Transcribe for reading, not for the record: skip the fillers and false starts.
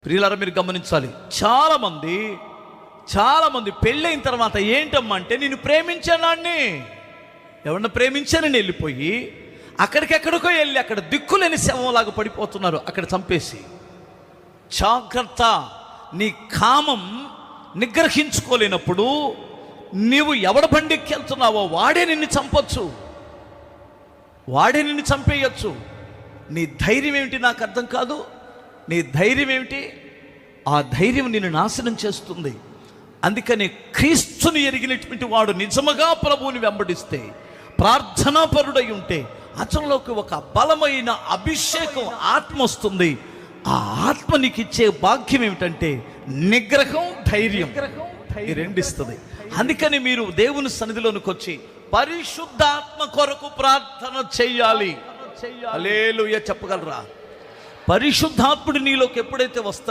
ప్రియులారా, మీరు గమనించాలి, చాలామంది పెళ్ళైన తర్వాత ఏంటమ్మా అంటే, నేను ప్రేమించానాన్ని, ఎవరన్నా ప్రేమించానని వెళ్ళిపోయి అక్కడికెక్కడికో వెళ్ళి అక్కడ దిక్కులేని శవంలాగా పడిపోతున్నారు, అక్కడ చంపేసి. జాగ్రత్త, నీ కామం నిగ్రహించుకోలేనప్పుడు నీవు ఎవడ బండికి వెళ్తున్నావో వాడే నిన్ను చంపొచ్చు, వాడే నిన్ను చంపేయచ్చు. నీ ధైర్యం ఏమిటి నాకు అర్థం కాదు. నీ ధైర్యం ఏమిటి? ఆ ధైర్యం నిన్ను నాశనం చేస్తుంది. అందుకని క్రీస్తుని ఎరిగినటువంటి వాడు నిజముగా ప్రభువుని వెంబడిస్తే, ప్రార్థనాపరుడై ఉంటే అతనిలోకి ఒక బలమైన అభిషేకం, ఆత్మ వస్తుంది. ఆ ఆత్మ నీకు ఇచ్చే భాగ్యం ఏమిటంటే నిగ్రహం, ధైర్యం. ఈ రెండిస్తుంది. అందుకని మీరు దేవుని సన్నిధిలోనికి వచ్చి పరిశుద్ధాత్మ కొరకు ప్రార్థన చెయ్యాలి. హల్లెలూయా చెప్పగలరా? పరిశుద్ధాత్ముడు నీలోకి ఎప్పుడైతే వస్తాడో